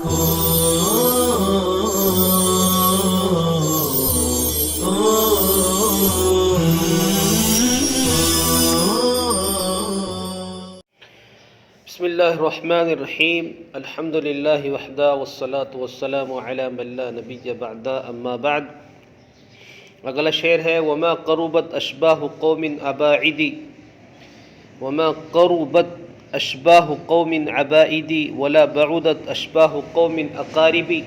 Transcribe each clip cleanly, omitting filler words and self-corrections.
بسم اللہ الرحمن الرحیم الحمد للہ وحدہ والصلاة والسلام علی من لا نبی بعدہ اما بعد۔ اگلا شعر ہے وما قربت اشباہ قوم عبائدی وما قربت اشباہ قوم عبائدی ولا بعدت اشباہ قوم اقاربی۔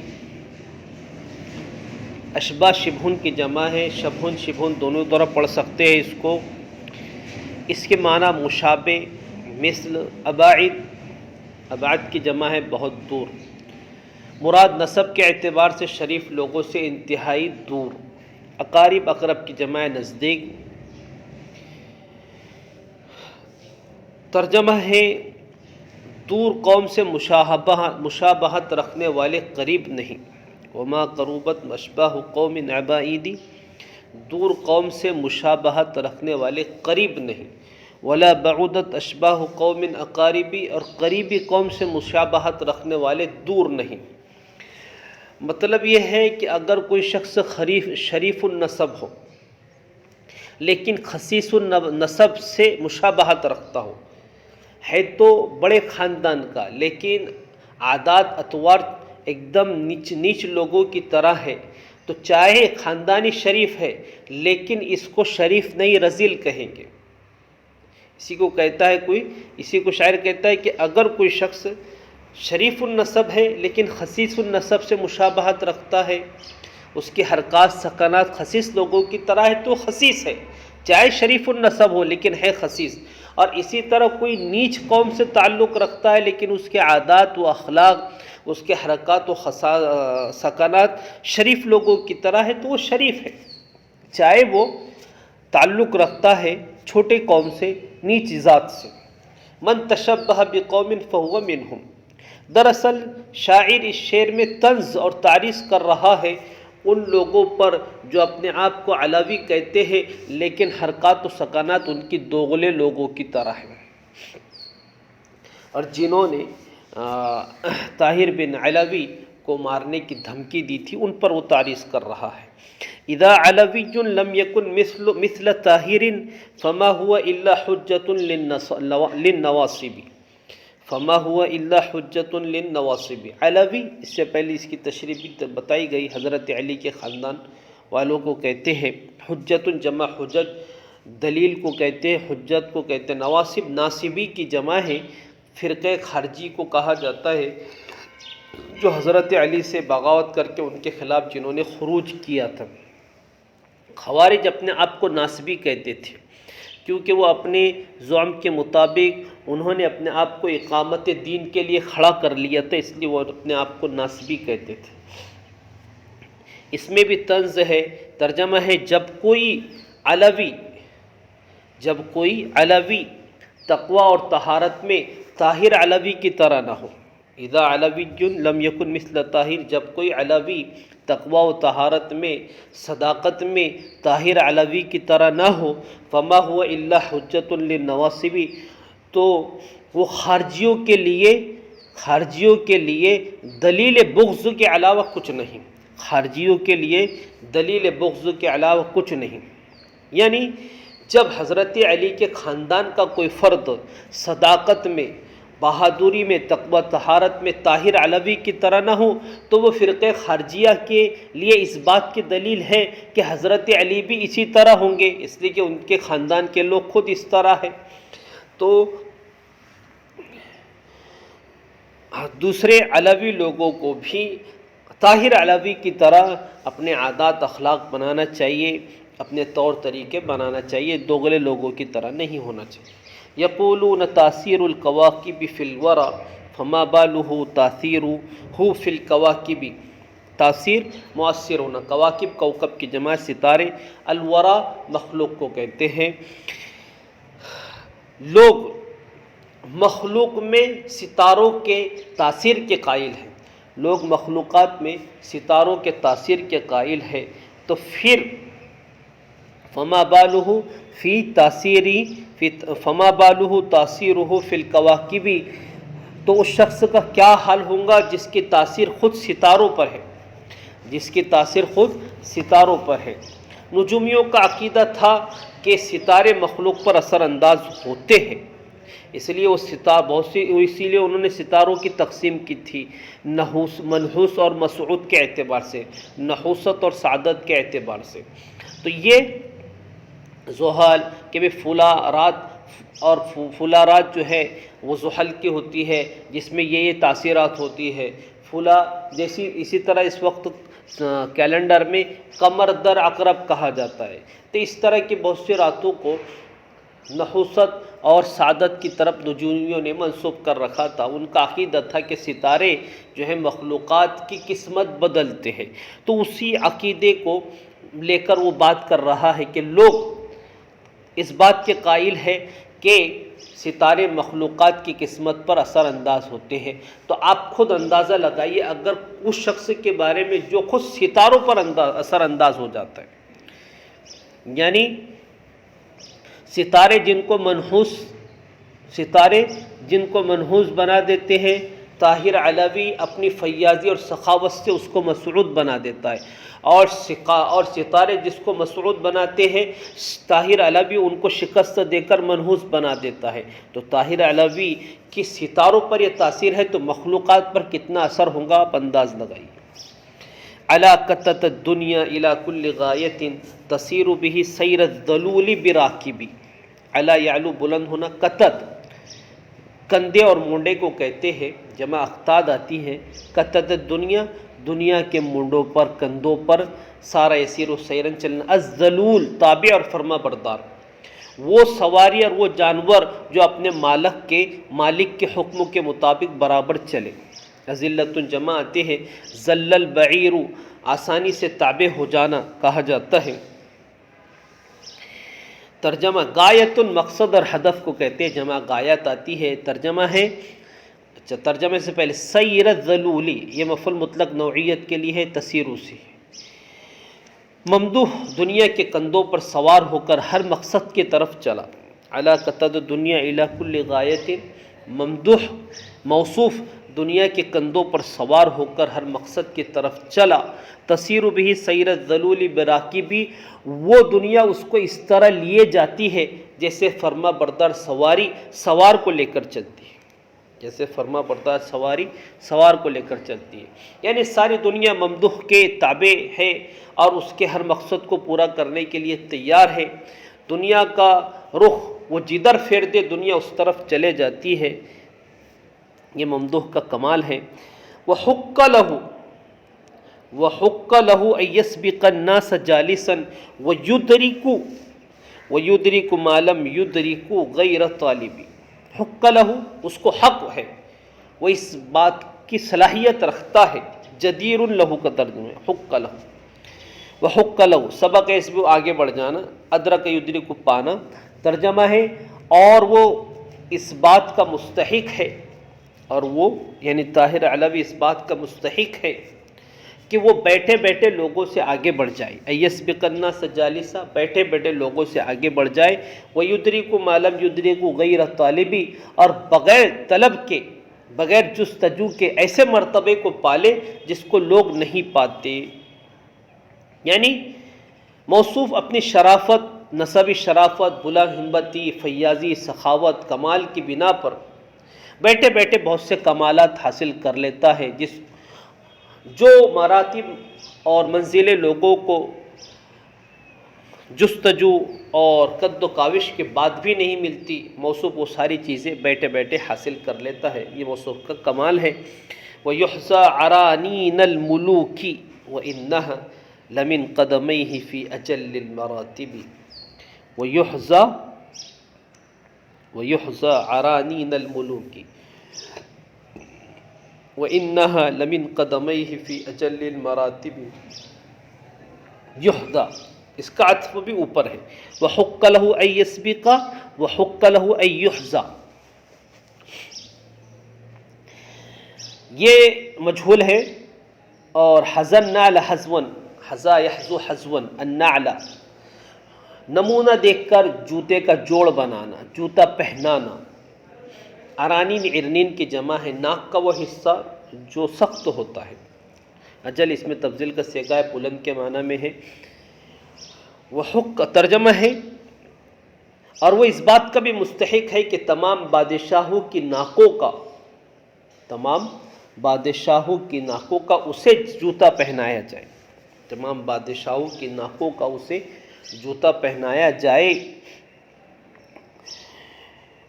اشباہ شبہن کی جمع ہے، شبہن شبہن دونوں طرح پڑھ سکتے ہیں اس کو۔ اس کے معنی مشابہ، مثل، اباعد، ابعد کی جمع ہے بہت دور۔ مراد نسب کے اعتبار سے شریف لوگوں سے انتہائی دور۔ اقارب اقرب کی جمع ہے نزدیک۔ ترجمہ ہے دور قوم سے مشابہت رکھنے والے قریب نہیں۔ وما قربت اشباہ قوم عبائدی، دور قوم سے مشابہت رکھنے والے قریب نہیں۔ ولا بعدت اشباہ قوم اقاربی، اور قریبی قوم سے مشابہت رکھنے والے دور نہیں۔ مطلب یہ ہے کہ اگر کوئی شخص شریف النسب ہو لیکن خسیس النسب سے مشابہت رکھتا ہو، ہے تو بڑے خاندان کا لیکن عادات اطوار ایک دم نیچ لوگوں کی طرح ہے، تو چاہے خاندانی شریف ہے لیکن اس کو شریف نہیں رذیل کہیں گے۔ اسی کو شاعر کہتا ہے کہ اگر کوئی شخص شریف النسب ہے لیکن خسیس النسب سے مشابہت رکھتا ہے، اس کی حرکات سکنات خسیس لوگوں کی طرح ہے تو خسیس ہے، چاہے شریف النسب ہو لیکن ہے خسیس۔ اور اسی طرح کوئی نیچ قوم سے تعلق رکھتا ہے لیکن اس کے عادات و اخلاق، اس کے حرکات و سکنات شریف لوگوں کی طرح ہے تو وہ شریف ہے، چاہے وہ تعلق رکھتا ہے چھوٹے قوم سے، نیچ ذات سے۔ من تشبہ بقوم فہو منہم، دراصل شاعر اس شعر میں طنز اور تعریض کر رہا ہے ان لوگوں پر جو اپنے آپ کو علوی کہتے ہیں لیکن حرکات و سکنات ان کی دوغلے لوگوں کی طرح ہیں، اور جنہوں نے طاہر بن علوی کو مارنے کی دھمکی دی تھی ان پر وہ تعریض کر رہا ہے۔ اذا علوی لم یکن مثل طاہر فما هو الا حجۃ للنواصب، فما هو الا حجۃ للنواصب۔ علوی، اس سے پہلے اس کی تشریح بھی بتائی گئی، حضرت علی کے خاندان والوں کو کہتے ہیں۔ حجۃ جمع حجج، دلیل کو کہتے ہیں، حجت کو کہتے ہیں نواصب۔ ناصبی کی جمع ہے، فرقہ خارجی کو کہا جاتا ہے جو حضرت علی سے بغاوت کر کے ان کے خلاف جنہوں نے خروج کیا تھا۔ خوارج اپنے آپ کو ناصبی کہتے تھے کیونکہ وہ اپنے زعم کے مطابق انہوں نے اپنے آپ کو اقامت دین کے لیے کھڑا کر لیا تھا، اس لیے وہ اپنے آپ کو ناصبی کہتے تھے۔ اس میں بھی طنز ہے۔ ترجمہ ہے جب کوئی علوی تقوی اور طہارت میں طاہر علوی کی طرح نہ ہو۔ اذا علوی لم یکن مثل طاہر، جب کوئی علوی تقوی و طہارت میں، صداقت میں طاہر علوی کی طرح نہ ہو، فما هو الا حجۃ للنواصب، تو وہ خارجیوں کے لیے دلیل بغض کے علاوہ کچھ نہیں، خارجیوں کے لیے دلیل بغض کے علاوہ کچھ نہیں۔ یعنی جب حضرت علی کے خاندان کا کوئی فرد صداقت میں، بہادری میں، تقوی طہارت میں طاہر علوی کی طرح نہ ہو تو وہ فرقہ خارجیہ کے لیے اس بات کی دلیل ہے کہ حضرت علی بھی اسی طرح ہوں گے، اس لیے کہ ان کے خاندان کے لوگ خود اس طرح ہیں۔ تو دوسرے علوی لوگوں کو بھی طاہر علوی کی طرح اپنے عادات اخلاق بنانا چاہیے، اپنے طور طریقے بنانا چاہیے، دوغلے لوگوں کی طرح نہیں ہونا چاہیے۔ یقولون تاثیر الکواکب فی الورا فما بالہ تاثیرہ فی الکواکب۔ تاثیر مؤثر ہونا، کواکب کوکب کی جمع ستارے، الورا مخلوق کو کہتے ہیں۔ لوگ مخلوق میں ستاروں کے تاثیر کے قائل ہیں، لوگ مخلوقات میں ستاروں کے تاثیر کے قائل ہیں، تو پھر فما بالہ فی تاثیرہ فی الکواکب، تو اس شخص کا کیا حال ہوگا جس کی تاثیر خود ستاروں پر ہے، جس کی تاثیر خود ستاروں پر ہے۔ نجومیوں کا عقیدہ تھا کہ ستارے مخلوق پر اثر انداز ہوتے ہیں، اس لیے وہ اسی لیے انہوں نے ستاروں کی تقسیم کی تھی منحوس اور مسعود کے اعتبار سے، نحوست اور سعادت کے اعتبار سے۔ تو یہ زحل کہ بھی فلاں رات اور فلاں رات جو ہے وہ زحل کی ہوتی ہے جس میں یہ تاثیرات ہوتی ہے، فلاں اسی طرح اس وقت کیلنڈر میں قمر در عقرب کہا جاتا ہے۔ تو اس طرح کی بہت سی راتوں کو نحوست اور سعادت کی طرف نجومیوں نے منسوب کر رکھا تھا۔ ان کا عقیدہ تھا کہ ستارے جو ہیں مخلوقات کی قسمت بدلتے ہیں، تو اسی عقیدے کو لے کر وہ بات کر رہا ہے کہ لوگ اس بات کے قائل ہے کہ ستارے مخلوقات کی قسمت پر اثر انداز ہوتے ہیں۔ تو آپ خود اندازہ لگائیے اگر اس شخص کے بارے میں جو خود ستاروں پر اثر انداز ہو جاتا ہے، یعنی ستارے جن کو منحوس بنا دیتے ہیں، طاہر علوی اپنی فیاضی اور سخاوت سے اس کو مسعود بنا دیتا ہے، اور ستارے جس کو مسعود بناتے ہیں طاہر علوی ان کو شکست دے کر منحوس بنا دیتا ہے۔ تو طاہر علوی کی ستاروں پر یہ تاثیر ہے تو مخلوقات پر کتنا اثر ہوگا آپ انداز لگائیے۔ علا قطت الدنیا الی کل غایت تصیر به سیر الذلول براکبی۔ علا یعلو بلند ہونا، قطت کندھے اور مونڈے کو کہتے ہیں، جمع اقتاد آتی ہے۔ قطت الدنیا دنیا کے مونڈوں پر، کندھوں پر، سارا یسیر و سیرن چلنا، الذلول تابع اور فرما بردار، وہ سواری اور وہ جانور جو اپنے مالک کے حکم کے مطابق برابر چلے۔ ذلت جمع آتے ہیں، ذل البعیر آسانی سے تابع ہو جانا کہا جاتا ہے۔ ترجمہ غایت مقصد اور ہدف کو کہتے ہیں، جمع غایت آتی ہے، ترجمہ ہے ترجمے سے پہلے سیر الذلولی، یہ مفعول مطلق نوعیت کے لیے ہے، تسیرو سے ممدوح دنیا کے کندھوں پر سوار ہو کر ہر مقصد کی طرف چلا۔ علی قطد الدنیا الی کل غایت، ممدوح موصوف دنیا کے کندھوں پر سوار ہو کر ہر مقصد کی طرف چلا۔ تسیر به سیر الذلول براکبی، وہ دنیا اس کو اس طرح لیے جاتی ہے جیسے فرما بردار سوار کو لے کر چلتی ہے، جیسے فرما بردار سوار کو لے کر چلتی ہے، یعنی ساری دنیا ممدوح کے تابع ہے اور اس کے ہر مقصد کو پورا کرنے کے لیے تیار ہے۔ دنیا کا رخ وہ جدھر پھیر دے دنیا اس طرف چلے جاتی ہے، یہ ممدوح کا کمال ہے۔ وحق له ان يسبق الناس جالسا ويدرك ما لم يدرك غیر طالبی۔ حق له اس کو حق ہے، وہ اس بات کی صلاحیت رکھتا ہے، جدیر له کا ترجمہ ہے حق له۔ وحق له سبق ہے، اس میں آگے بڑھ جانا، ادرک یدرک پانا، ترجمہ ہے اور وہ اس بات کا مستحق ہے، اور وہ یعنی طاہر علوی اس بات کا مستحق ہے کہ وہ بیٹھے بیٹھے لوگوں سے آگے بڑھ جائے، یسبق الناس جالسا، بیٹھے بیٹھے لوگوں سے آگے بڑھ جائے، ویدرک ما لم یدرک غیر طالبی، اور بغیر طلب کے، بغیر جستجو کے ایسے مرتبے کو پالے جس کو لوگ نہیں پاتے۔ یعنی موصوف اپنی شرافت، نسبی شرافت، بلند ہمتی، فیاضی، سخاوت، کمال کی بنا پر بیٹھے بیٹھے بہت سے کمالات حاصل کر لیتا ہے، جو مراتب اور منزلیں لوگوں کو جستجو اور قد و کاوش کے بعد بھی نہیں ملتی، موصوف وہ ساری چیزیں بیٹھے بیٹھے حاصل کر لیتا ہے، یہ موصوف کا کمال ہے۔ وَيُحْصَى عَرَانِينَ الْمُلُوكِ وَإِنَّهَا لَمِن قَدَمَيْهِ فِي أَجَلِّ الْمَرَاتِبِ۔ وَيُحْصَى عَرَانِينَ الْمُلُوكِ وَإِنَّهَا لَمِن قَدَمَيْهِ فِي أَجَلِّ الْمَرَاتِبِ۔ یحظیٰ اس کا عطف بھی اوپر ہے، وحق له ان يسبق وحق له ان یحظیٰ، یہ مجہول ہے، اور حزن نعل حزون، حذا یحذو حزون، النعل نمونہ دیکھ کر جوتے کا جوڑ بنانا، جوتا پہنانا، ارانین ارنین کی جمع ہے، ناک کا وہ حصہ جو سخت ہوتا ہے۔ اجل اس میں تفضیل کا صیغہ ہے، بلند کے معنی میں ہے۔ وحق کا ترجمہ ہے، اور وہ اس بات کا بھی مستحق ہے کہ تمام بادشاہوں کی ناکوں کا اسے جوتا پہنایا جائے، تمام بادشاہوں کی ناکوں کا اسے جوتا پہنایا جائے۔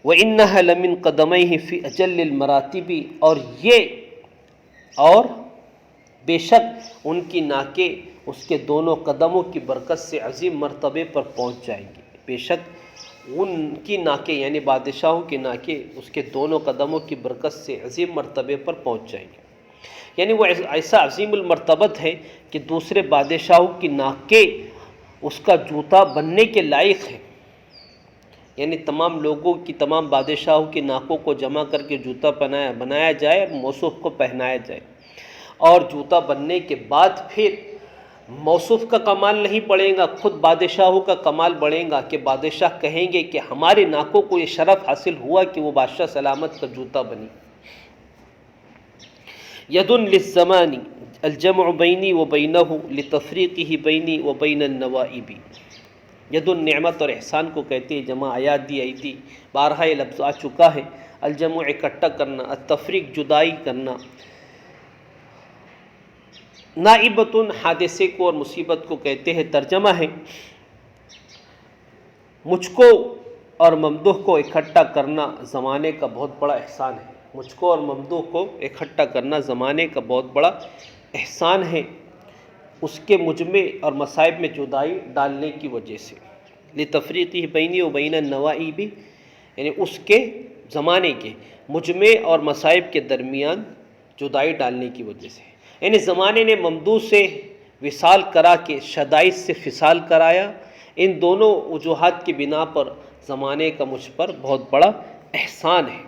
وَإِنَّهَا لَمِن قَدَمَيْهِ فِي أَجَلِّ الْمَرَاتِبِ، اور بے شک ان کی ناکیں اس کے دونوں قدموں کی برکت سے عظیم مرتبے پر پہنچ جائیں گی۔ بے شک ان کی ناکیں یعنی بادشاہوں کی ناکیں اس کے دونوں قدموں کی برکت سے عظیم مرتبے پر پہنچ جائیں گی، یعنی وہ ایسا عظیم المرتبت ہے کہ دوسرے بادشاہوں کی ناکیں اس کا جوتا بننے کے لائق ہے، یعنی تمام لوگوں کی، تمام بادشاہوں کی ناکوں کو جمع کر کے جوتا بنایا جائے اور موصوف کو پہنایا جائے، اور جوتا بننے کے بعد پھر موصوف کا کمال نہیں بڑھے گا، خود بادشاہوں کا کمال بڑھے گا کہ بادشاہ کہیں گے کہ ہمارے ناکوں کو یہ شرف حاصل ہوا کہ وہ بادشاہ سلامت کا جوتا بنی۔ ید للزمان الجمع بینی و بینہ لتفریقہ بینی و بین النوائب۔ ید نعمت اور احسان کو کہتے ہیں، جمع ایادی ایدی، بارہا یہ لفظ آ چکا ہے۔ الجمع اکٹھا کرنا، التفریق جدائی کرنا، نائبتن حادثے کو اور مصیبت کو کہتے ہیں۔ ترجمہ ہے، مجھ کو اور ممدوح کو اکٹھا کرنا زمانے کا بہت بڑا احسان ہے، مجھ کو اور ممدوح کو اکٹھا کرنا زمانے کا بہت بڑا احسان ہے، اس کے مجمع اور مصائب میں جدائی ڈالنے کی وجہ سے۔ لتفریقہ بینی و بین النوائب، یعنی اس کے زمانے کے مجمع اور مصائب کے درمیان جدائی ڈالنے کی وجہ سے، یعنی زمانے نے ممدوح سے وصال کرا کے شدائد سے فصال کرایا، ان دونوں وجوہات کی بنا پر زمانے کا مجھ پر بہت بڑا احسان ہے۔